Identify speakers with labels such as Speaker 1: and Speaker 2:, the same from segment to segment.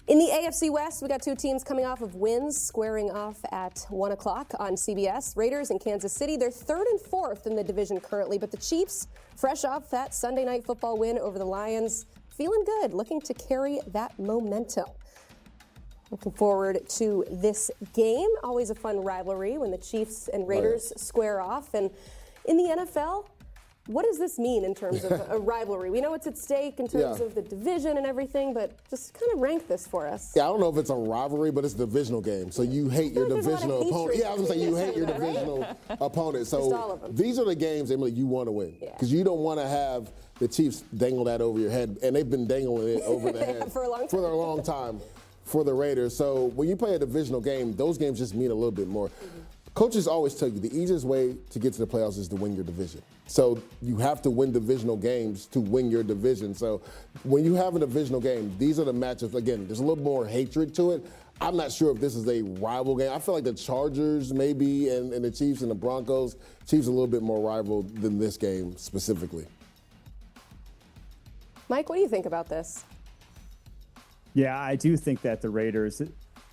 Speaker 1: In the AFC West, we got two teams coming off of wins, squaring off at 1 o'clock on CBS. Raiders and Kansas City, they're third and fourth in the division currently, but the Chiefs, fresh off that Sunday Night Football win over the Lions, feeling good, looking to carry that momentum. Looking forward to this game. Always a fun rivalry when the Chiefs and Raiders square off. And in the NFL, what does this mean in terms of a rivalry? We know it's at stake in terms of the division and everything, but just kind of rank this for us.
Speaker 2: Yeah, I don't know if it's a rivalry, but it's a divisional game. So you hate your divisional opponent. Yeah, I was going to say you hate your divisional opponent. So these are the games, Emily, you want to win. Because you don't want to have the Chiefs dangle that over your head. And they've been dangling it over the head
Speaker 1: for a long time.
Speaker 2: For the Raiders. So when you play a divisional game, those games just mean a little bit more. Coaches always tell you the easiest way to get to the playoffs is to win your division. So you have to win divisional games to win your division. So when you have a divisional game, these are the matchups. Again, there's a little more hatred to it. I'm not sure if this is a rival game. I feel like the Chargers maybe and the Chiefs and the Broncos. Chiefs a little bit more rival than this game specifically.
Speaker 1: Mike, what do you think about this?
Speaker 3: Yeah, I do think that the Raiders,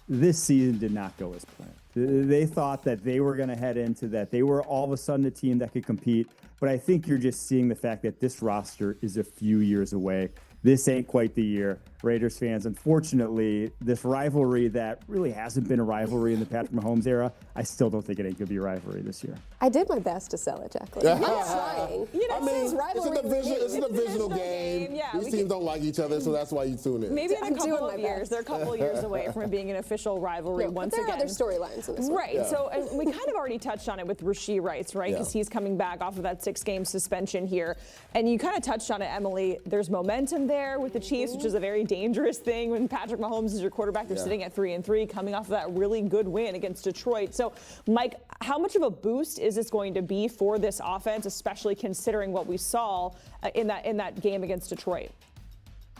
Speaker 3: this season did not go as planned. They thought that they were going to head into that. They were all of a sudden a team that could compete. But I think you're just seeing the fact that this roster is a few years away. This ain't quite the year. Raiders fans, unfortunately, this rivalry that really hasn't been a rivalry in the Patrick Mahomes era, I still don't think it ain't going to be a rivalry this year.
Speaker 1: I did my best to sell it, Jacqueline. I'm not trying.
Speaker 2: It's a divisional game.
Speaker 4: Yeah,
Speaker 2: these teams don't like each other, so that's why you tune in.
Speaker 4: Maybe in a couple of years. They're a couple of years away from it being an official rivalry once again.
Speaker 1: There are other storylines in this one.
Speaker 4: Right. Yeah. So and we kind of already touched on it with Rashee Rice, right? Because he's coming back off of that 6-game suspension here. And you kind of touched on it, Emily. There's momentum there with the Chiefs, which is a very dangerous thing when Patrick Mahomes is your quarterback. They're sitting at 3-3, coming off of that really good win against Detroit. So, Mike, how much of a boost is this going to be for this offense, especially considering what we saw in that game against Detroit?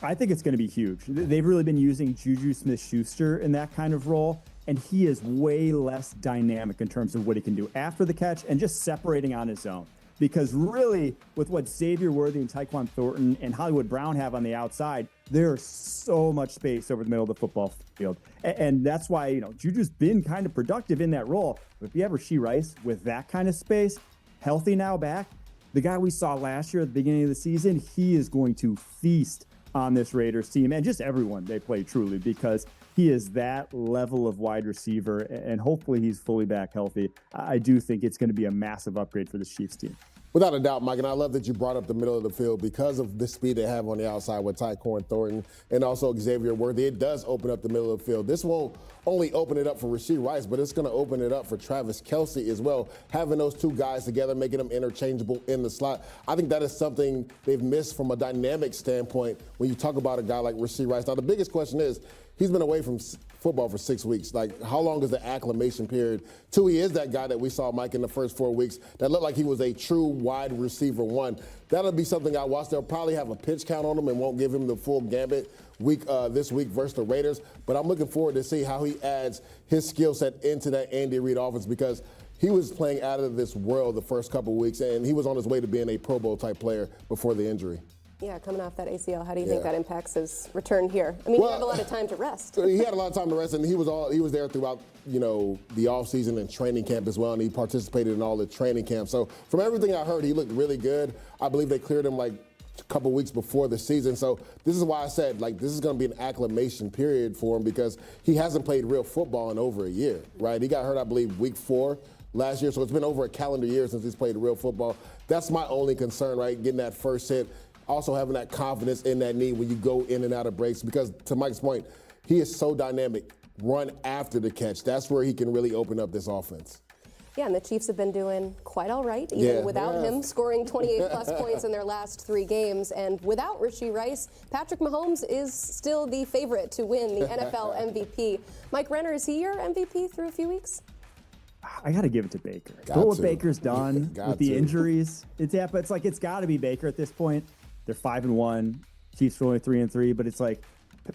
Speaker 3: I think it's going to be huge. They've really been using Juju Smith-Schuster in that kind of role, and he is way less dynamic in terms of what he can do after the catch and just separating on his own. Because really, with what Xavier Worthy and Tyquan Thornton and Hollywood Brown have on the outside, there's so much space over the middle of the football field. And that's why, Juju's been kind of productive in that role. But if you have Rashee Rice with that kind of space, healthy now back, the guy we saw last year at the beginning of the season, he is going to feast on this Raiders team and just everyone they play truly, because he is that level of wide receiver, and hopefully he's fully back healthy. I do think it's going to be a massive upgrade for the Chiefs team.
Speaker 2: Without a doubt, Mike, and I love that you brought up the middle of the field because of the speed they have on the outside with Tyquan Thornton and also Xavier Worthy. It does open up the middle of the field. This won't only open it up for Rashee Rice, but it's going to open it up for Travis Kelce as well. Having those two guys together, making them interchangeable in the slot, I think that is something they've missed from a dynamic standpoint when you talk about a guy like Rashee Rice. Now, the biggest question is, he's been away from football for 6 weeks. Like, how long is the acclimation period till he is that guy that we saw, Mike, in the first 4 weeks that looked like he was a true wide receiver one? That'll be something I watch. They'll probably have a pitch count on him and won't give him the full gambit this week versus the Raiders. But I'm looking forward to see how he adds his skill set into that Andy Reid offense, because he was playing out of this world the first couple of weeks, and he was on his way to being a Pro Bowl type player before the injury.
Speaker 1: Yeah, coming off that ACL, how do you think that impacts his return here? I mean, he had a lot of time to rest.
Speaker 2: He had a lot of time to rest, and he was there throughout, the offseason and training camp as well, and he participated in all the training camp. So from everything I heard, he looked really good. I believe they cleared him like a couple weeks before the season. So this is why I said, this is going to be an acclimation period for him, because he hasn't played real football in over a year, right? He got hurt, I believe, week 4 last year, so it's been over a calendar year since he's played real football. That's my only concern, right? Getting that first hit. Also having that confidence in that knee when you go in and out of breaks, because to Mike's point, he is so dynamic. Run after the catch. That's where he can really open up this offense.
Speaker 1: Yeah, and the Chiefs have been doing quite all right, even without him, scoring 28-plus points in their last 3 games. And without Rashee Rice, Patrick Mahomes is still the favorite to win the NFL MVP. Mike Renner, is he your MVP through a few weeks?
Speaker 3: I got to give it to Baker. What Baker's done with the injuries, it's got to be Baker at this point. They're 5-1. Chiefs are only 3-3, but it's like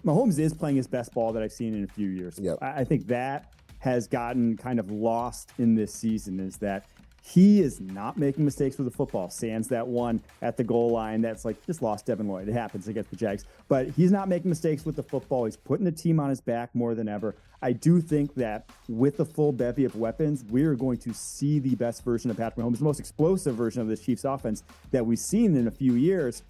Speaker 3: Mahomes is playing his best ball that I've seen in a few years.
Speaker 2: Yep.
Speaker 3: I think that has gotten kind of lost in this season, is that He is not making mistakes with the football. Sans that one at the goal line. That's like just lost Devin Lloyd. It happens against the Jags. But he's not making mistakes with the football. He's putting the team on his back more than ever. I do think that with a full bevy of weapons, we're going to see the best version of Patrick Mahomes, the most explosive version of this Chiefs offense that we've seen in a few years.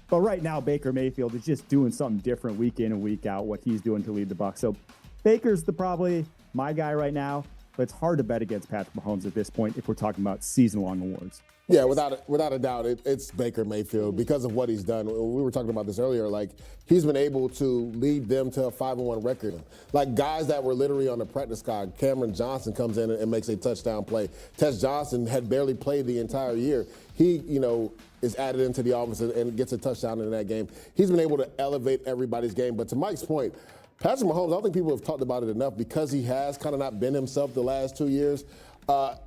Speaker 3: But right now, Baker Mayfield is just doing something different week in and week out, what he's doing to lead the Bucs. So Baker's probably my guy right now. But it's hard to bet against Patrick Mahomes at this point if we're talking about season-long awards.
Speaker 2: Yeah, without a doubt, it's Baker Mayfield because of what he's done. We were talking about this earlier. Like, he's been able to lead them to a 5-1 record. Like, guys that were literally on the practice squad, Cameron Johnson comes in and makes a touchdown play. Tess Johnson had barely played the entire year. He, is added into the offense and gets a touchdown in that game. He's been able to elevate everybody's game. But to Mike's point, Patrick Mahomes, I don't think people have talked about it enough because he has kind of not been himself the last 2 years.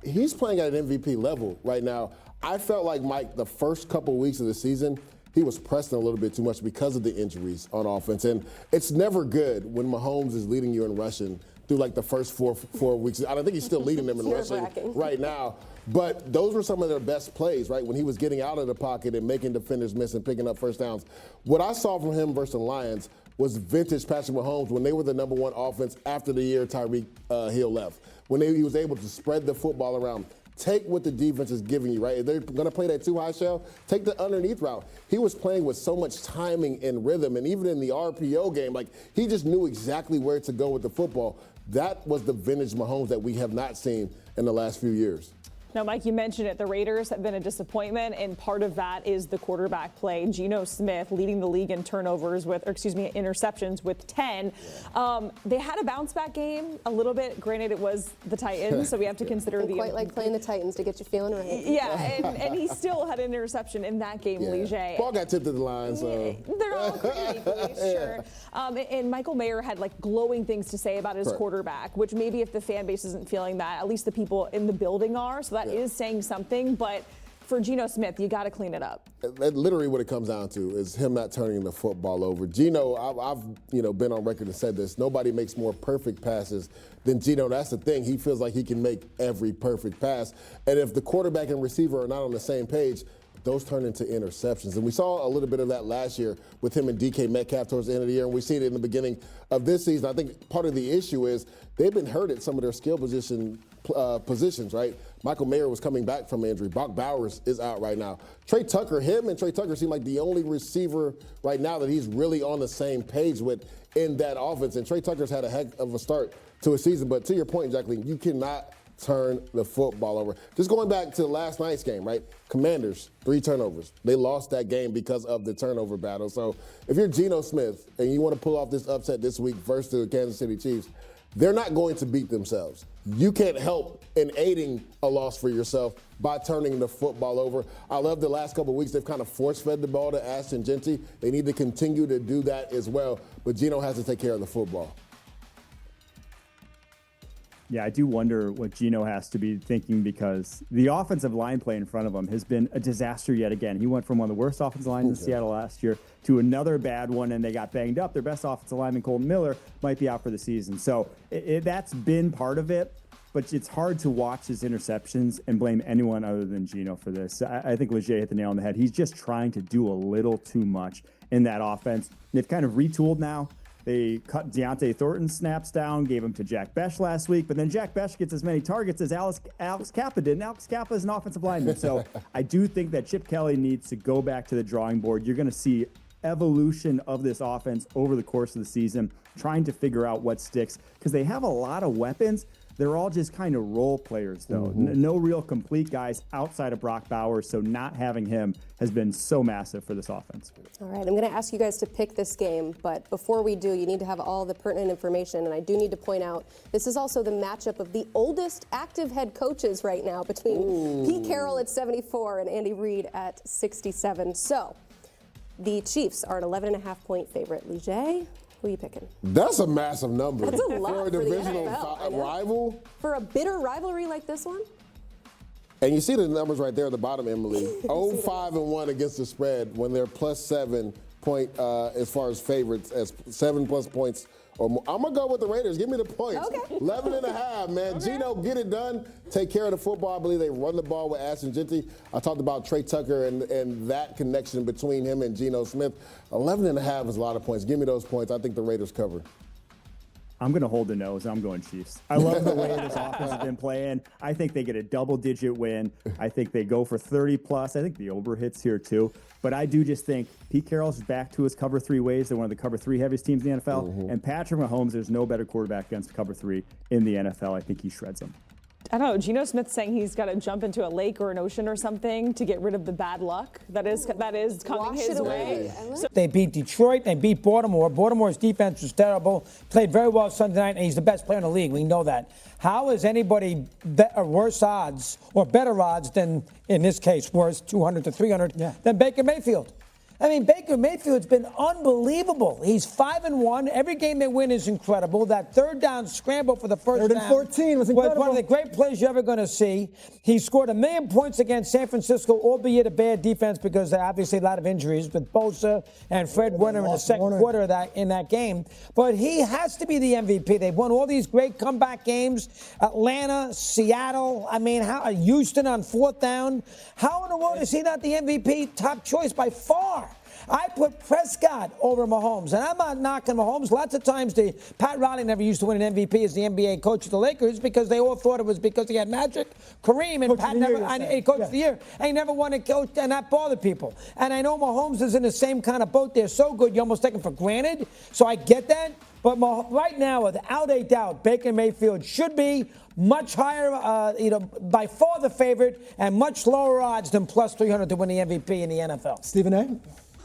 Speaker 2: He's playing at an MVP level right now. I felt like, Mike, the first couple weeks of the season, he was pressing a little bit too much because of the injuries on offense. And it's never good when Mahomes is leading you in rushing through like the first four weeks. I don't think he's still leading them in rushing right now. But those were some of their best plays, right, when he was getting out of the pocket and making defenders miss and picking up first downs. What I saw from him versus the Lions was vintage Patrick Mahomes when they were the number one offense after the year Tyreek Hill left. When he was able to spread the football around, take what the defense is giving you, right? If they're going to play that too high shell, take the underneath route. He was playing with so much timing and rhythm, and even in the RPO game, like, he just knew exactly where to go with the football. That was the vintage Mahomes that we have not seen in the last few years.
Speaker 4: Now, Mike, you mentioned it. The Raiders have been a disappointment, and part of that is the quarterback play. Geno Smith leading the league in interceptions with 10. They had a bounce-back game a little bit. Granted, it was the Titans, so we have to consider
Speaker 1: quite like playing the Titans to get you feeling right.
Speaker 4: Yeah, and he still had an interception in that game, Lige.
Speaker 2: Ball got tipped to the line, so.
Speaker 4: They're all creative, sure. And Michael Mayer had like glowing things to say about his quarterback, which maybe if the fan base isn't feeling that, at least the people in the building are. So that is saying something, but for Geno Smith, you got to clean it up.
Speaker 2: Literally what it comes down to is him not turning the football over. Geno, I've been on record and said this, nobody makes more perfect passes than Geno. That's the thing. He feels like he can make every perfect pass. And if the quarterback and receiver are not on the same page, those turn into interceptions. And we saw a little bit of that last year with him and DK Metcalf towards the end of the year, and we see it in the beginning of this season. I think part of the issue is they've been hurt at some of their skill positions, right? Michael Mayer was coming back from injury. Brock Bowers is out right now. Trey Tucker seem like the only receiver right now that he's really on the same page with in that offense. And Trey Tucker's had a heck of a start to a season. But to your point, Jacqueline, you cannot turn the football over. Just going back to last night's game, right? Commanders, 3 turnovers. They lost that game because of the turnover battle. So if you're Geno Smith and you want to pull off this upset this week versus the Kansas City Chiefs, they're not going to beat themselves. You can't help in aiding a loss for yourself by turning the football over. I love the last couple of weeks they've kind of force-fed the ball to Ashton Genty. They need to continue to do that as well. But Geno has to take care of the football.
Speaker 3: Yeah, I do wonder what Geno has to be thinking because the offensive line play in front of him has been a disaster yet again. He went from one of the worst offensive lines in Seattle last year to another bad one, and they got banged up. Their best offensive lineman, Colton Miller, might be out for the season. So that's been part of it, but it's hard to watch his interceptions and blame anyone other than Geno for this. I think Leger hit the nail on the head. He's just trying to do a little too much in that offense. They've kind of retooled now. They cut Deontay Thornton's snaps down, gave them to Jack Besh last week, but then Jack Besh gets as many targets as Alex Kappa did, and Alex Kappa is an offensive lineman. So I do think that Chip Kelly needs to go back to the drawing board. You're going to see evolution of this offense over the course of the season, trying to figure out what sticks, because they have a lot of weapons. They're all just kind of role players, though. No real complete guys outside of Brock Bowers, so not having him has been so massive for this offense.
Speaker 1: All right, I'm going to ask you guys to pick this game, but before we do, you need to have all the pertinent information, and I do need to point out, this is also the matchup of the oldest active head coaches right now between Pete Carroll at 74 and Andy Reid at 67. So, the Chiefs are an 11.5-point favorite. Lige? Who are you picking?
Speaker 2: That's a massive number.
Speaker 1: That's a lot
Speaker 2: for a divisional rival.
Speaker 1: For a bitter rivalry like this one?
Speaker 2: And you see the numbers right there at the bottom, Emily. 0-5-1 against the spread when they're +7 point as far as favorites, as 7+ points or more. I'm going to go with the Raiders. Give me the points.
Speaker 1: Okay.
Speaker 2: 11.5, man.
Speaker 1: Okay.
Speaker 2: Geno, get it done. Take care of the football. I believe they run the ball with Ashton Genty. I talked about Trey Tucker and that connection between him and Geno Smith. 11.5 is a lot of points. Give me those points. I think the Raiders cover.
Speaker 3: I'm going to hold the nose. I'm going Chiefs. I love the way this offense has been playing. I think they get a double-digit win. I think they go for 30+. I think the over hits here, too. But I do just think Pete Carroll's back to his cover 3 ways. They're one of the cover 3 heaviest teams in the NFL.
Speaker 2: Mm-hmm.
Speaker 3: And Patrick Mahomes, there's no better quarterback against cover 3 in the NFL. I think he shreds them.
Speaker 4: I don't know. Geno Smith saying he's got to jump into a lake or an ocean or something to get rid of the bad luck that is coming his way.
Speaker 5: They beat Detroit. They beat Baltimore. Baltimore's defense was terrible. Played very well Sunday night, and he's the best player in the league. We know that. How is anybody worse odds or better odds than, in this case, worse 200 to 300 than Baker Mayfield? I mean, Baker Mayfield's been unbelievable. He's 5-1. Every game they win is incredible. That third down scramble for the first down
Speaker 6: 14 was incredible.
Speaker 5: One of the great plays you're ever going to see. He scored 1 million points against San Francisco, albeit a bad defense because there are obviously a lot of injuries with Bosa and Fred Warner in the second quarter of that game. But he has to be the MVP. They've won all these great comeback games. Atlanta, Seattle, Houston on 4th down. How in the world is he not the MVP top choice by far? I put Prescott over Mahomes, and I'm not knocking Mahomes. Lots of times, Pat Riley never used to win an MVP as the NBA coach of the Lakers because they all thought it was because he had Magic, Kareem, and Pat never coach of the year, and he never won a coach, and that bothered people. And I know Mahomes is in the same kind of boat. They're so good, you almost take him for granted. So I get that, but right now, without a doubt, Baker Mayfield should be much higher, by far the favorite, and much lower odds than plus 300 to win the MVP in the NFL.
Speaker 6: Stephen A.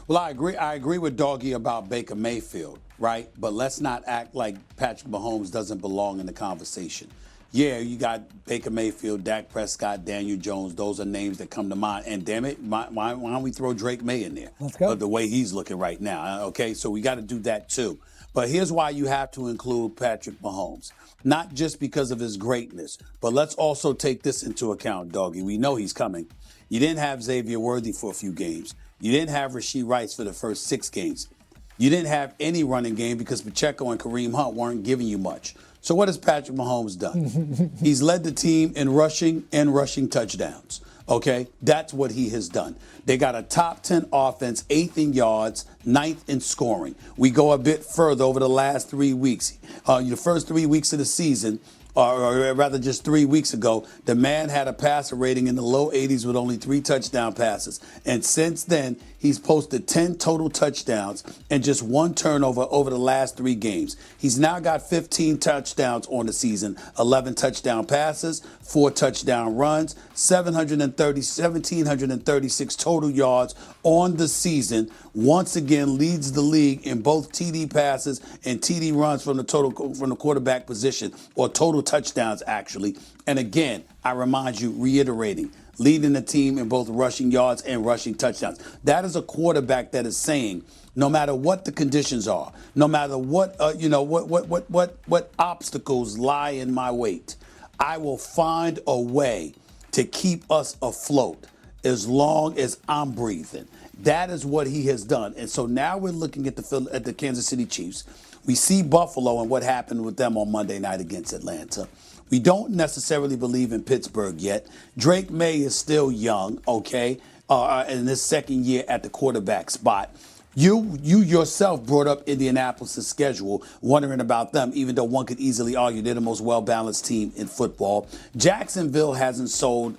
Speaker 7: Well, I agree with Doggy about Baker Mayfield, right? But let's not act like Patrick Mahomes doesn't belong in the conversation. Yeah, you got Baker Mayfield, Dak Prescott, Daniel Jones. Those are names that come to mind. And damn it, why don't we throw Drake May in there?
Speaker 6: Let's go.
Speaker 7: The way he's looking right now. Okay, so we got to do that too. But here's why you have to include Patrick Mahomes. Not just because of his greatness, but let's also take this into account, Doggy. We know he's coming. You didn't have Xavier Worthy for a few games. You didn't have Rashee Rice for the first 6 games. You didn't have any running game because Pacheco and Kareem Hunt weren't giving you much. So what has Patrick Mahomes done? He's led the team in rushing and rushing touchdowns. Okay? That's what he has done. They got a top 10 offense, 8th in yards, 9th in scoring. We go a bit further over the last 3 weeks. The first 3 weeks of the season, or rather just 3 weeks ago, the man had a passer rating in the low 80s with only 3 touchdown passes. And since then, he's posted 10 total touchdowns and just 1 turnover over the last 3 games. He's now got 15 touchdowns on the season, 11 touchdown passes, 4 touchdown runs, 1,736 total yards on the season. Once again, leads the league in both TD passes and TD runs from the quarterback position, or total touchdowns, actually. And again, I remind you, reiterating, leading the team in both rushing yards and rushing touchdowns. That is a quarterback that is saying, no matter what the conditions are, no matter what what obstacles lie in my wait, I will find a way to keep us afloat as long as I'm breathing. That is what he has done. And so now we're looking at the Kansas City Chiefs. We see Buffalo and what happened with them on Monday night against Atlanta. We don't necessarily believe in Pittsburgh yet. Drake May is still young, okay, in his second year at the quarterback spot. You yourself brought up Indianapolis' schedule, wondering about them, even though one could easily argue they're the most well-balanced team in football. Jacksonville hasn't sold,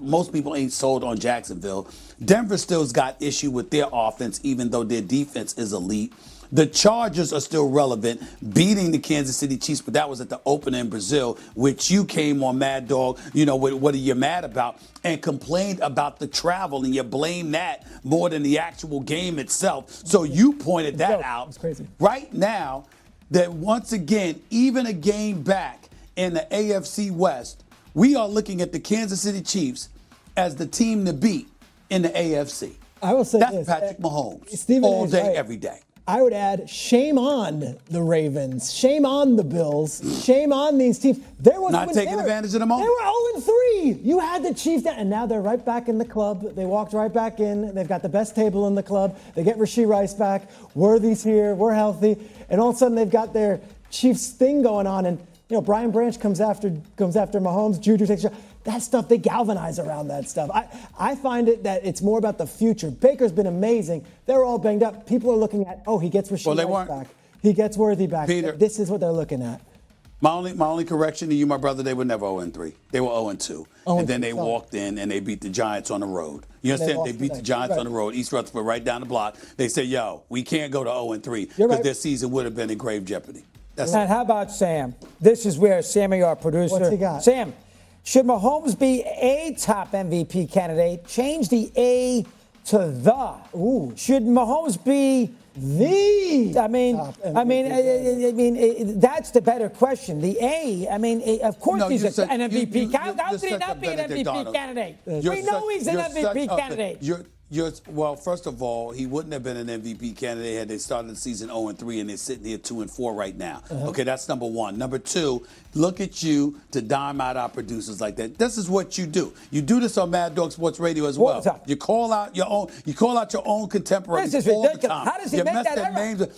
Speaker 7: most people ain't sold on Jacksonville. Denver still's got issue with their offense, even though their defense is elite. The Chargers are still relevant, beating the Kansas City Chiefs, but that was at the opener in Brazil, which you came on Mad Dog, what are you mad about, and complained about the travel, and you blame that more than the actual game itself. So you pointed that out.
Speaker 6: It's crazy.
Speaker 7: Right now, that once again, even a game back in the AFC West, we are looking at the Kansas City Chiefs as the team to beat in the AFC.
Speaker 6: I will say
Speaker 7: That's
Speaker 6: this.
Speaker 7: Patrick Mahomes
Speaker 6: Stephen
Speaker 7: all
Speaker 6: is
Speaker 7: day,
Speaker 6: right.
Speaker 7: every day.
Speaker 6: I would add shame on the Ravens, shame on the Bills, shame on these teams.
Speaker 7: Not taking advantage of the moment.
Speaker 6: They were 0-3. You had the Chiefs down, and now they're right back in the club. They walked right back in. They've got the best table in the club. They get Rashee Rice back. Worthy's here. We're healthy. And all of a sudden they've got their Chiefs thing going on. And, Brian Branch comes after Mahomes. Juju takes a shot. That stuff, they galvanize around that stuff. I find it that it's more about the future. Baker's been amazing. They're all banged up. People are looking at, he gets Rashee Rice back. He gets Worthy back.
Speaker 7: Peter,
Speaker 6: this is what they're looking at.
Speaker 7: My only correction to you, my brother, they were never 0-3. They were 0-2. And then they walked in and they beat the Giants on the road. You understand? They beat the Giants on the road. East Rutherford right down the block. They said, we can't go to 0-3 because their season would have been in grave jeopardy.
Speaker 5: And how about Sam? This is where Sammy, our producer.
Speaker 6: What's he got?
Speaker 5: Sam, should Mahomes be a top MVP candidate? Change the A to the. Ooh. Should Mahomes be the? That's the better question. The A. Of course he's an MVP. How could he not be an MVP candidate? We know he's an MVP candidate.
Speaker 7: Well, first of all, he wouldn't have been an MVP candidate had they started the season 0-3 and they're sitting here 2-4 right now. Okay, that's number one. Number two, look at you to dime out our producers like that. This is what you do. You do this on Mad Dog Sports Radio as well. You call out your own contemporaries all the time.
Speaker 5: How does he make that error?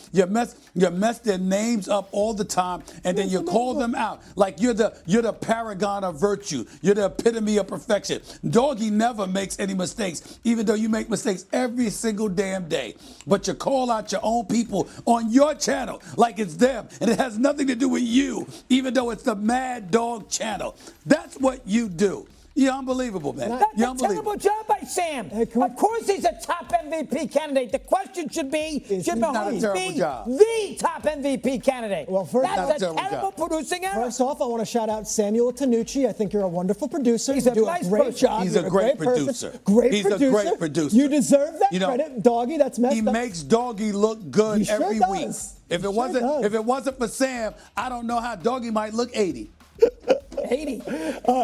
Speaker 7: You mess their names up all the time, and then you call them out like you're the paragon of virtue. You're the epitome of perfection. Doggy never makes any mistakes, even though you make mistakes every single damn day. But you call out your own people on your channel like it's them, and it has nothing to do with you, even though it's the Mad Dog channel. That's what you do. You're unbelievable, man.
Speaker 5: That's a terrible job by Sam. Of course he's a top MVP candidate. The question should be, should Mahomes be the top MVP candidate?
Speaker 6: Well, first,
Speaker 5: that's a terrible producing error.
Speaker 6: First off, I want to shout out Samuel Tanucci. I think you're a wonderful producer.
Speaker 5: He's a nice
Speaker 6: great job.
Speaker 7: He's a great producer.
Speaker 6: He's a great producer. You deserve that credit, Doggy. That's messed up.
Speaker 7: He makes Doggy look good every week. If it wasn't for Sam, I don't know how Doggy might look 80.
Speaker 5: 80.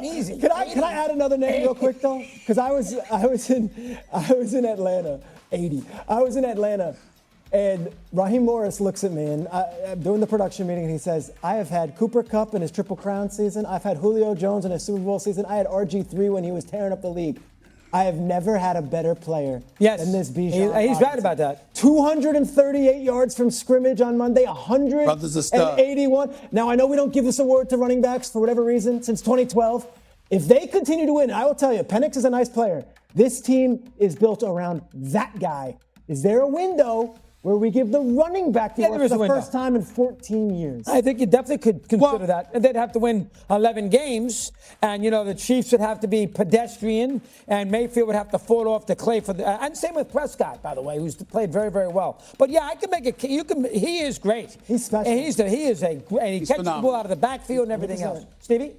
Speaker 5: Easy.
Speaker 6: Can I add another name real quick though? Because I was in Atlanta. 80. I was in Atlanta, and Raheem Morris looks at me, and I'm doing the production meeting, and he says, "I have had Cooper Kupp in his Triple Crown season. I've had Julio Jones in his Super Bowl season. I had RG3 when he was tearing up the league. I have never had a better player than this Bijan.
Speaker 5: He's right about that.
Speaker 6: 238 yards from scrimmage on Monday, 181. Now, I know we don't give this award to running backs for whatever reason since 2012. If they continue to win, I will tell you, Penix is a nice player. This team is built around that guy. Is there a window where we give the running back the award for the first time in 14 years?
Speaker 5: I think you definitely could consider that. And they'd have to win 11 games. And, the Chiefs would have to be pedestrian. And Mayfield would have to fall off the clay for the. And same with Prescott, by the way, who's played very, very well. But, yeah, I can make it. He is great.
Speaker 6: He's special.
Speaker 5: And he catches the ball out of the backfield and everything else. Stevie?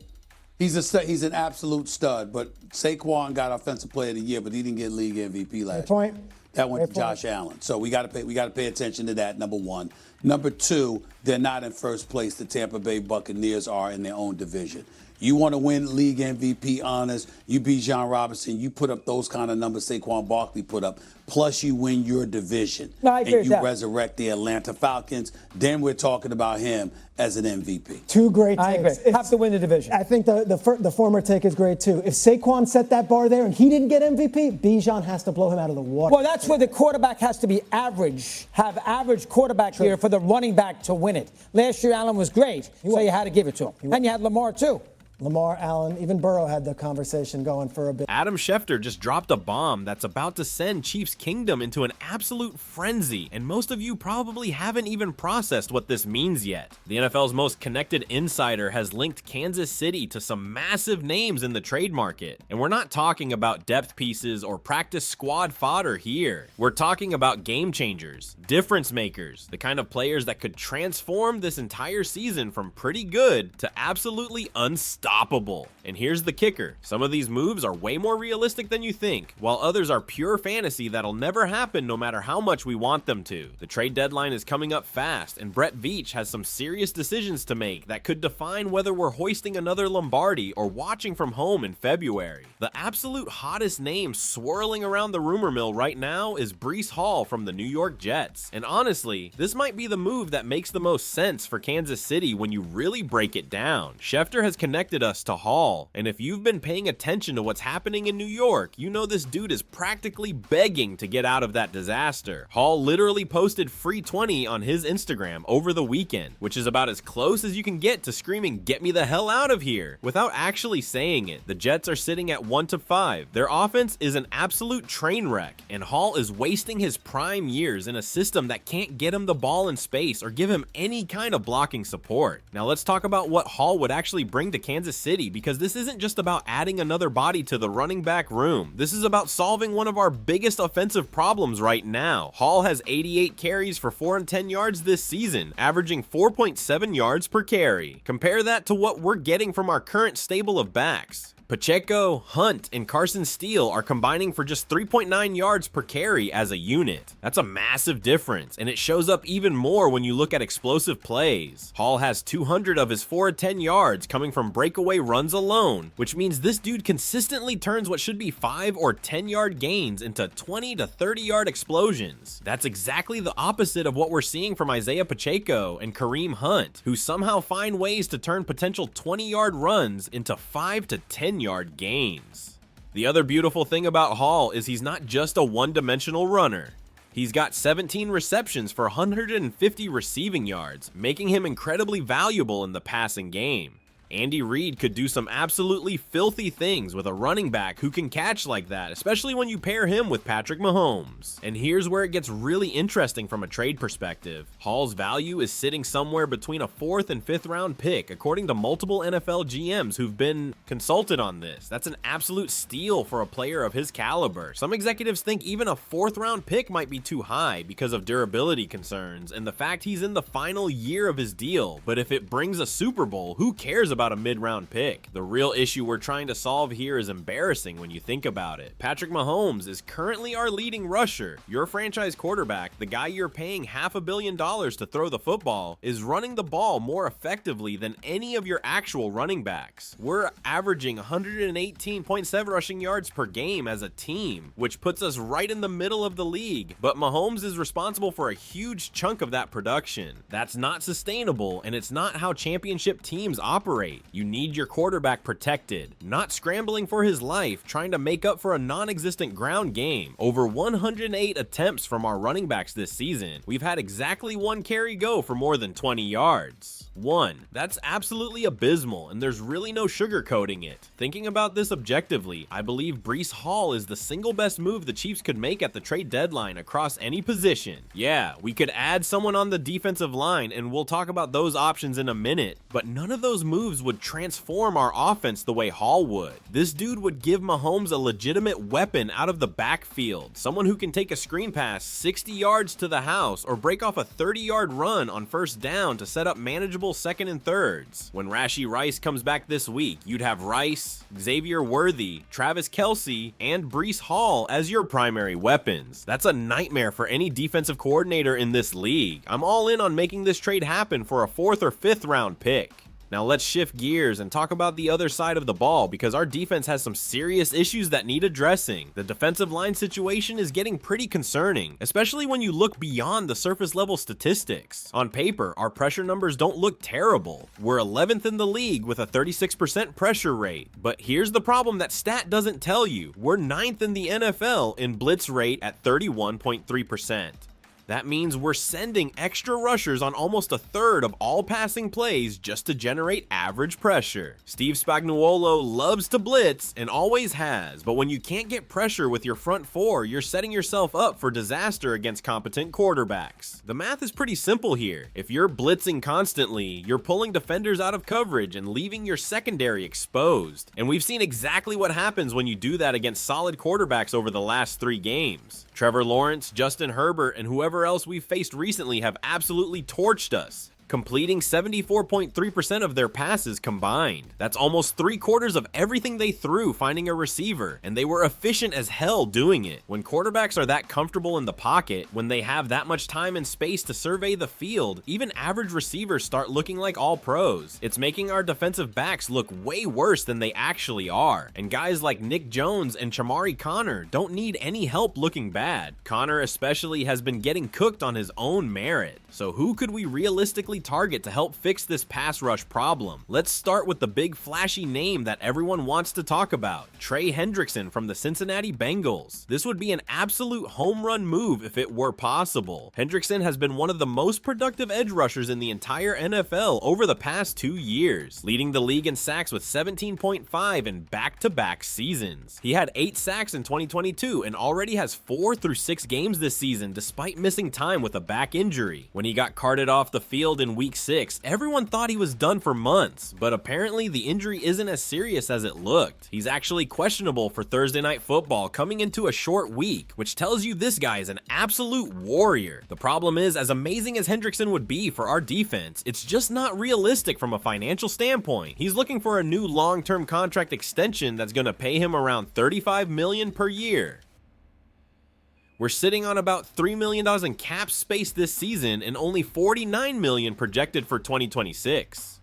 Speaker 7: He's an absolute stud. But Saquon got Offensive Player of the Year, but he didn't get League MVP last year. That went to Josh Allen. So we got to pay attention to that, number one. Number two, they're not in first place. The Tampa Bay Buccaneers are in their own division. You want to win league MVP honors, you beat John Robinson, you put up those kind of numbers Saquon Barkley put up, plus you win your division.
Speaker 5: And you
Speaker 7: resurrect the Atlanta Falcons, then we're talking about him as an MVP.
Speaker 6: Two great takes.
Speaker 5: I agree. Have to win the division.
Speaker 6: I think the former take is great, too. If Saquon set that bar there and he didn't get MVP, Bijan has to blow him out of the water.
Speaker 5: Well, that's where the quarterback has to be average, have average quarterback here for the running back to win it. Last year, Allen was great, so you had to give it to him. And you had Lamar, too.
Speaker 6: Lamar, Allen, even Burrow had the conversation going for a bit.
Speaker 8: Adam Schefter just dropped a bomb that's about to send Chiefs Kingdom into an absolute frenzy, and most of you probably haven't even processed what this means yet. The NFL's most connected insider has linked Kansas City to some massive names in the trade market. And we're not talking about depth pieces or practice squad fodder here. We're talking about game changers, difference makers, the kind of players that could transform this entire season from pretty good to absolutely unstoppable. unstoppable. And here's the kicker. Some of these moves are way more realistic than you think, while others are pure fantasy that'll never happen no matter how much we want them to. The trade deadline is coming up fast, and Brett Veach has some serious decisions to make that could define whether we're hoisting another Lombardi or watching from home in February. The absolute hottest name swirling around the rumor mill right now is Breece Hall from the New York Jets. And honestly, this might be the move that makes the most sense for Kansas City when you really break it down. Schefter has connected us to Hall, and if you've been paying attention to what's happening in New York, you know this dude is practically begging to get out of that disaster. Hall literally posted free 20 on his Instagram over the weekend, which is about as close as you can get to screaming, "Get me the hell out of here," without actually saying it. The Jets are sitting at 1-5. Their offense is an absolute train wreck, and Hall is wasting his prime years in a system that can't get him the ball in space or give him any kind of blocking support. Now let's talk about what Hall would actually bring to Kansas City, because this isn't just about adding another body to the running back room. This is about solving one of our biggest offensive problems right now. Hall has 88 carries for 410 yards this season, averaging 4.7 yards per carry. Compare that to what we're getting from our current stable of backs. Pacheco, Hunt, and Carson Steele are combining for just 3.9 yards per carry as a unit. That's a massive difference, and it shows up even more when you look at explosive plays. Hall has 200 of his 410 yards coming from breakaway runs alone, which means this dude consistently turns what should be 5 or 10 yard gains into 20 to 30 yard explosions. That's exactly the opposite of what we're seeing from Isaiah Pacheco and Kareem Hunt, who somehow find ways to turn potential 20-yard runs into 5 to 10-yard gains. The other beautiful thing about Hall is he's not just a one-dimensional runner. He's got 17 receptions for 150 receiving yards, making him incredibly valuable in the passing game. Andy Reid could do some absolutely filthy things with a running back who can catch like that, especially when you pair him with Patrick Mahomes. And here's where it gets really interesting from a trade perspective. Hall's value is sitting somewhere between a 4th and 5th round pick, according to multiple NFL GMs who've been consulted on this. That's an absolute steal for a player of his caliber. Some executives think even a 4th round pick might be too high because of durability concerns and the fact he's in the final year of his deal. But if it brings a Super Bowl, who cares about a mid-round pick? The real issue we're trying to solve here is embarrassing when you think about it. Patrick Mahomes is currently our leading rusher. Your franchise quarterback, the guy you're paying $500 million to throw the football, is running the ball more effectively than any of your actual running backs. We're averaging 118.7 rushing yards per game as a team, which puts us right in the middle of the league, but Mahomes is responsible for a huge chunk of that production. That's not sustainable, and it's not how championship teams operate. You need your quarterback protected, not scrambling for his life, trying to make up for a non-existent ground game. Over 108 attempts from our running backs this season. We've had exactly 1 carry go for more than 20 yards. 1. That's absolutely abysmal, and there's really no sugarcoating it. Thinking about this objectively, I believe Breece Hall is the single best move the Chiefs could make at the trade deadline across any position. Yeah, we could add someone on the defensive line, and we'll talk about those options in a minute, but none of those moves would transform our offense the way Hall would. This dude would give Mahomes a legitimate weapon out of the backfield, someone who can take a screen pass 60 yards to the house or break off a 30-yard run on first down to set up manageable 2nd and 3rds. When Rashee Rice comes back this week, you'd have Rice, Xavier Worthy, Travis Kelce, and Breece Hall as your primary weapons. That's a nightmare for any defensive coordinator in this league. I'm all in on making this trade happen for a 4th or 5th round pick. Now let's shift gears and talk about the other side of the ball, because our defense has some serious issues that need addressing. The defensive line situation is getting pretty concerning, especially when you look beyond the surface level statistics. On paper, our pressure numbers don't look terrible. We're 11th in the league with a 36% pressure rate. But here's the problem that stat doesn't tell you. We're 9th in the NFL in blitz rate at 31.3%. That means we're sending extra rushers on almost a 1/3 of all passing plays just to generate average pressure. Steve Spagnuolo loves to blitz and always has, but when you can't get pressure with your front 4, you're setting yourself up for disaster against competent quarterbacks. The math is pretty simple here. If you're blitzing constantly, you're pulling defenders out of coverage and leaving your secondary exposed. And we've seen exactly what happens when you do that against solid quarterbacks over the last 3 games. Trevor Lawrence, Justin Herbert, and whoever else we've faced recently have absolutely torched us. completing 74.3% of their passes combined. That's almost 3/4 of everything they threw finding a receiver, and they were efficient as hell doing it. When quarterbacks are that comfortable in the pocket, when they have that much time and space to survey the field, even average receivers start looking like all pros. It's making our defensive backs look way worse than they actually are, and guys like Nick Jones and Chamari Connor don't need any help looking bad. Connor especially has been getting cooked on his own merit. So who could we realistically target to help fix this pass rush problem? Let's start with the big flashy name that everyone wants to talk about, Trey Hendrickson from the Cincinnati Bengals. This would be an absolute home run move if it were possible. Hendrickson has been one of the most productive edge rushers in the entire NFL over the past 2 years, leading the league in sacks with 17.5 in back-to-back seasons. He had 8 sacks in 2022 and already has 4 through 6 games this season despite missing time with a back injury. When he got carted off the field in week 6, everyone thought he was done for months, but apparently the injury isn't as serious as it looked. He's actually questionable for Thursday Night Football coming into a short week, which tells you this guy is an absolute warrior. The problem is, as amazing as Hendrickson would be for our defense, it's just not realistic from a financial standpoint. He's looking for a new long-term contract extension that's going to pay him around $35 million per year. We're sitting on about $3 million in cap space this season and only $49 million projected for 2026.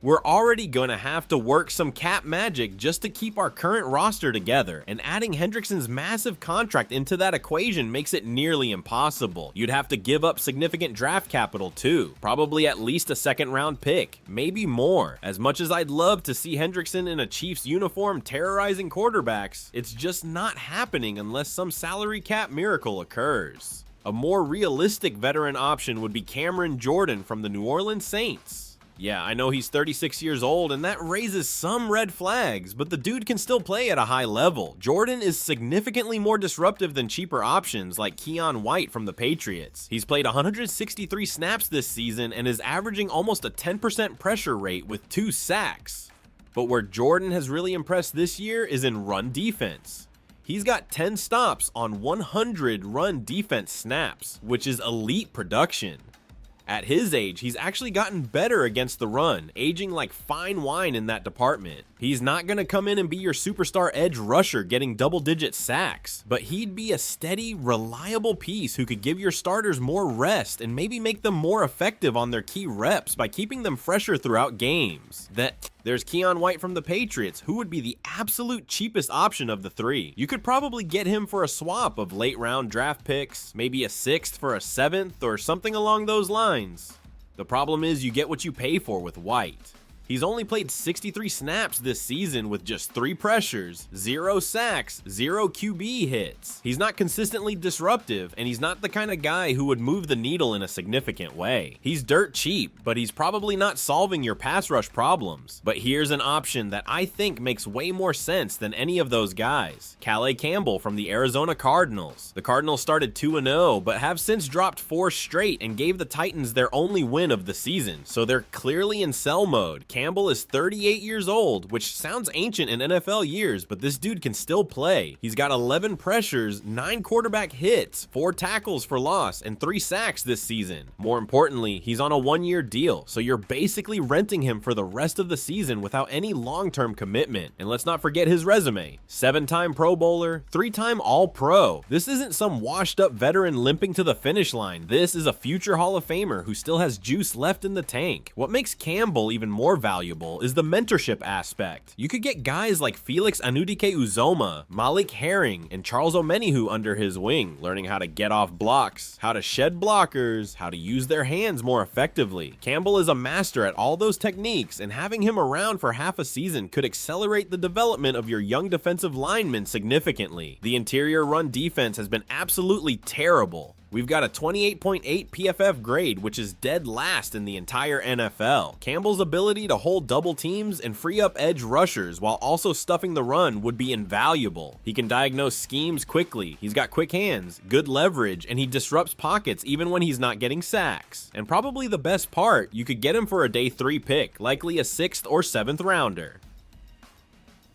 Speaker 8: We're already going to have to work some cap magic just to keep our current roster together, and adding Hendrickson's massive contract into that equation makes it nearly impossible. You'd have to give up significant draft capital too, probably at least a second-round pick, maybe more. As much as I'd love to see Hendrickson in a Chiefs uniform terrorizing quarterbacks, it's just not happening unless some salary cap miracle occurs. A more realistic veteran option would be Cameron Jordan from the New Orleans Saints. Yeah, I know he's 36 years old, and that raises some red flags, but the dude can still play at a high level. Jordan is significantly more disruptive than cheaper options like Keon White from the Patriots. He's played 163 snaps this season and is averaging almost a 10% pressure rate with 2 sacks. But where Jordan has really impressed this year is in run defense. He's got 10 stops on 100 run defense snaps, which is elite production. At his age, he's actually gotten better against the run, aging like fine wine in that department. He's not going to come in and be your superstar edge rusher getting double-digit sacks, but he'd be a steady, reliable piece who could give your starters more rest and maybe make them more effective on their key reps by keeping them fresher throughout games. There's Keon White from the Patriots, who would be the absolute cheapest option of the 3. You could probably get him for a swap of late-round draft picks, maybe a 6th for a 7th or something along those lines. The problem is you get what you pay for with White. He's only played 63 snaps this season with just 3 pressures, 0 sacks, 0 QB hits. He's not consistently disruptive, and he's not the kind of guy who would move the needle in a significant way. He's dirt cheap, but he's probably not solving your pass rush problems. But here's an option that I think makes way more sense than any of those guys. Calais Campbell from the Arizona Cardinals. The Cardinals started 2-0, but have since dropped 4 straight and gave the Titans their only win of the season, so they're clearly in sell mode. Campbell is 38 years old, which sounds ancient in NFL years, but this dude can still play. He's got 11 pressures, 9 quarterback hits, 4 tackles for loss, and 3 sacks this season. More importantly, he's on a 1-year deal, so you're basically renting him for the rest of the season without any long-term commitment. And let's not forget his resume. 7-time Pro Bowler, 3-time All-Pro. This isn't some washed-up veteran limping to the finish line. This is a future Hall of Famer who still has juice left in the tank. What makes Campbell even more valuable is the mentorship aspect. You could get guys like Felix Anudike-Uzomah, Malik Herring, and Charles Omenihu under his wing, learning how to get off blocks, how to shed blockers, how to use their hands more effectively. Campbell is a master at all those techniques, and having him around for half a season could accelerate the development of your young defensive linemen significantly. The interior run defense has been absolutely terrible. We've got a 28.8 PFF grade, which is dead last in the entire NFL. Campbell's ability to hold double teams and free up edge rushers while also stuffing the run would be invaluable. He can diagnose schemes quickly, he's got quick hands, good leverage, and he disrupts pockets even when he's not getting sacks. And probably the best part, you could get him for a day 3 pick, likely a 6th or 7th rounder.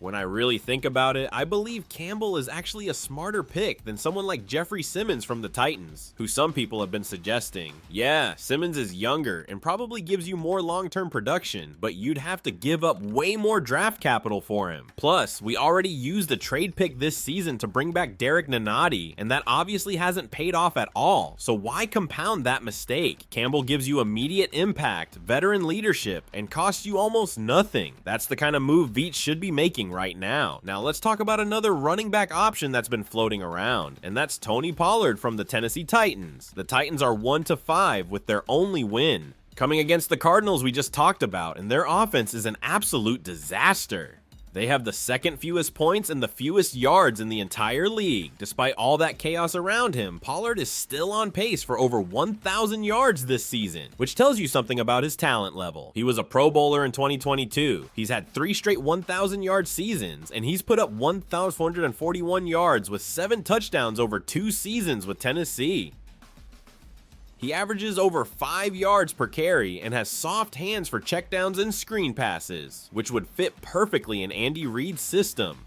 Speaker 8: When I really think about it, I believe Campbell is actually a smarter pick than someone like Jeffrey Simmons from the Titans, who some people have been suggesting. Yeah, Simmons is younger and probably gives you more long-term production, but you'd have to give up way more draft capital for him. Plus, we already used a trade pick this season to bring back Derek Nagy, and that obviously hasn't paid off at all, so why compound that mistake? Campbell gives you immediate impact, veteran leadership, and costs you almost nothing. That's the kind of move Veach should be making right now. Now let's talk about another running back option that's been floating around, and that's Tony Pollard from the Tennessee Titans. The Titans are 1-5 with their only win, coming against the Cardinals we just talked about, and their offense is an absolute disaster. They have the second fewest points and the fewest yards in the entire league. Despite all that chaos around him, Pollard is still on pace for over 1,000 yards this season, which tells you something about his talent level. He was a Pro Bowler in 2022. He's had 3 straight 1,000-yard seasons, and he's put up 1,441 yards with 7 touchdowns over 2 seasons with Tennessee. He averages over 5 yards per carry and has soft hands for checkdowns and screen passes, which would fit perfectly in Andy Reid's system.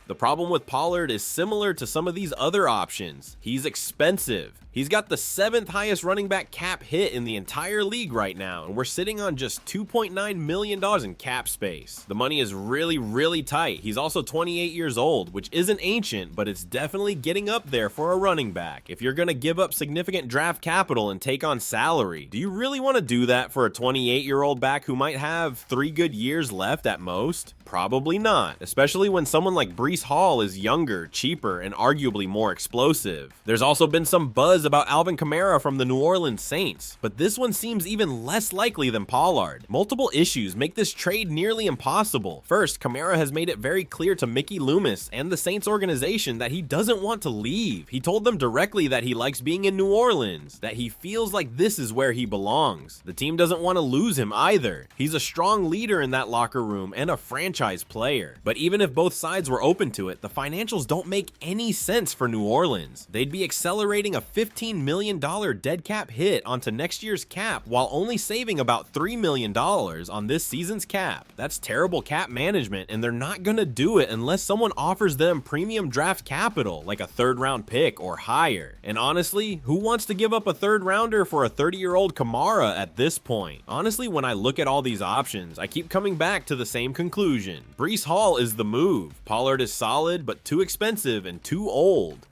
Speaker 8: The problem with Pollard is similar to some of these other options. He's expensive. He's got the 7th highest running back cap hit in the entire league right now, and we're sitting on just $2.9 million in cap space. The money is really tight. He's also 28 years old, which isn't ancient, but it's definitely getting up there for a running back. If you're gonna give up significant draft capital and take on salary, do you really want to do that for a 28-year-old back who might have 3 good years left at most? Probably not, especially when someone like Breece Hall is younger, cheaper, and arguably more explosive. There's also been some buzz about Alvin Kamara from the New Orleans Saints, but this one seems even less likely than Pollard. Multiple issues make this trade nearly impossible. First, Kamara has made it very clear to Mickey Loomis and the Saints organization that he doesn't want to leave. He told them directly that he likes being in New Orleans, that he feels like this is where he belongs. The team doesn't want to lose him either. He's a strong leader in that locker room and a franchise player. But even if both sides were open to it, the financials don't make any sense for New Orleans. They'd be accelerating a $15 million dead cap hit onto next year's cap while only saving about $3 million on this season's cap. That's terrible cap management, and they're not gonna do it unless someone offers them premium draft capital, like a 3rd round pick or higher. And honestly, who wants to give up a 3rd rounder for a 30-year-old Kamara at this point? Honestly, when I look at all these options, I keep coming back to the same conclusion. Breece Hall is the move. Pollard is solid, but too expensive and too old.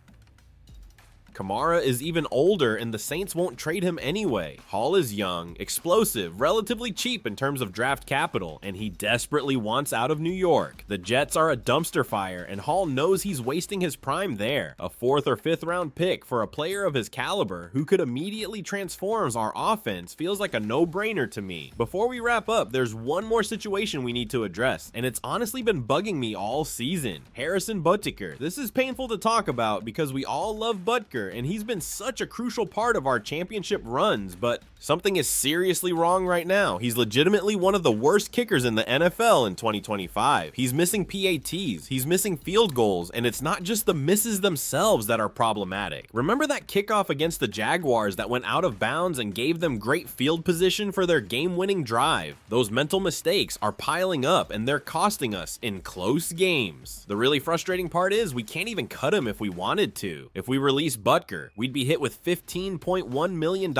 Speaker 8: Kamara is even older, and the Saints won't trade him anyway. Hall is young, explosive, relatively cheap in terms of draft capital, and he desperately wants out of New York. The Jets are a dumpster fire, and Hall knows he's wasting his prime there. A 4th or 5th round pick for a player of his caliber who could immediately transform our offense feels like a no-brainer to me. Before we wrap up, there's one more situation we need to address, and it's honestly been bugging me all season. Harrison Butker. This is painful to talk about because we all love Butker, and he's been such a crucial part of our championship runs, but something is seriously wrong right now. He's legitimately one of the worst kickers in the NFL in 2025. He's missing PATs, he's missing field goals, and it's not just the misses themselves that are problematic. Remember that kickoff against the Jaguars that went out of bounds and gave them great field position for their game-winning drive? Those mental mistakes are piling up, and they're costing us in close games. The really frustrating part is we can't even cut him if we wanted to. If we release Butker, we'd be hit with $15.1 million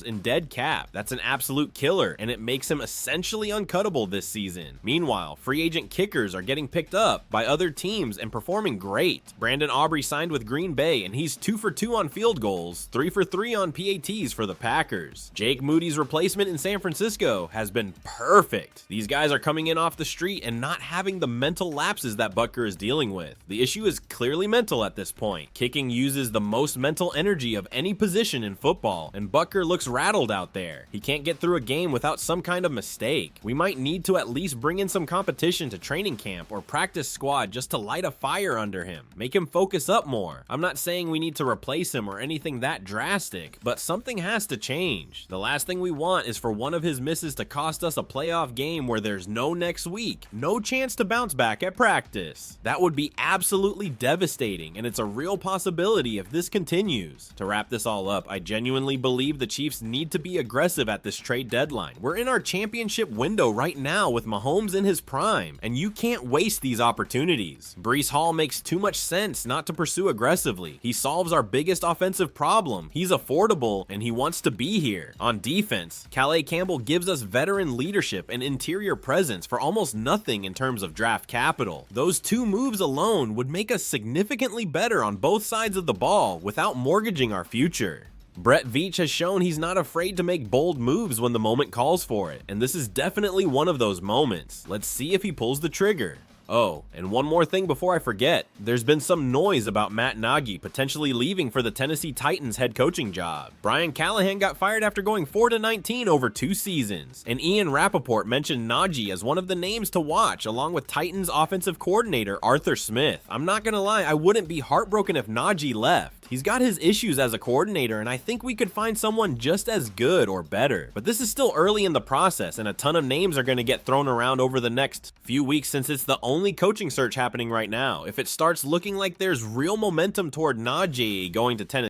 Speaker 8: in dead cap. That's an absolute killer, and it makes him essentially uncuttable this season. Meanwhile, free agent kickers are getting picked up by other teams and performing great. Brandon Aubrey signed with Green Bay, and he's 2 for 2 on field goals, 3 for 3 on PATs for the Packers. Jake Moody's replacement in San Francisco has been perfect. These guys are coming in off the street and not having the mental lapses that Butker is dealing with. The issue is clearly mental at this point. Kicking uses the most mental energy of any position in football, and Butker looks rattled out there. He can't get through a game without some kind of mistake. We might need to at least bring in some competition to training camp or practice squad just to light a fire under him. Make him focus up more. I'm not saying we need to replace him or anything that drastic, but something has to change. The last thing we want is for one of his misses to cost us a playoff game where there's no next week, no chance to bounce back at practice. That would be absolutely devastating, and it's a real possibility if this continues continues. To wrap this all up, I genuinely believe the Chiefs need to be aggressive at this trade deadline. We're in our championship window right now with Mahomes in his prime, and you can't waste these opportunities. Breece Hall makes too much sense not to pursue aggressively. He solves our biggest offensive problem. He's affordable, and he wants to be here. On defense, Calais Campbell gives us veteran leadership and interior presence for almost nothing in terms of draft capital. Those two moves alone would make us significantly better on both sides of the ball without mortgaging our future. Brett Veach has shown he's not afraid to make bold moves when the moment calls for it, and this is definitely one of those moments. Let's see if he pulls the trigger. Oh, and one more thing before I forget. There's been some noise about Matt Nagy potentially leaving for the Tennessee Titans head coaching job. Brian Callahan got fired after going 4-19 over 2 seasons, and Ian Rappaport mentioned Nagy as one of the names to watch along with Titans offensive coordinator Arthur Smith. I'm not gonna lie, I wouldn't be heartbroken if Nagy left. He's got his issues as a coordinator, and I think we could find someone just as good or better. But this is still early in the process, and a ton of names are going to get thrown around over the next few weeks since it's the only coaching search happening right now. If it starts looking like there's real momentum toward Nagy going to Tennessee,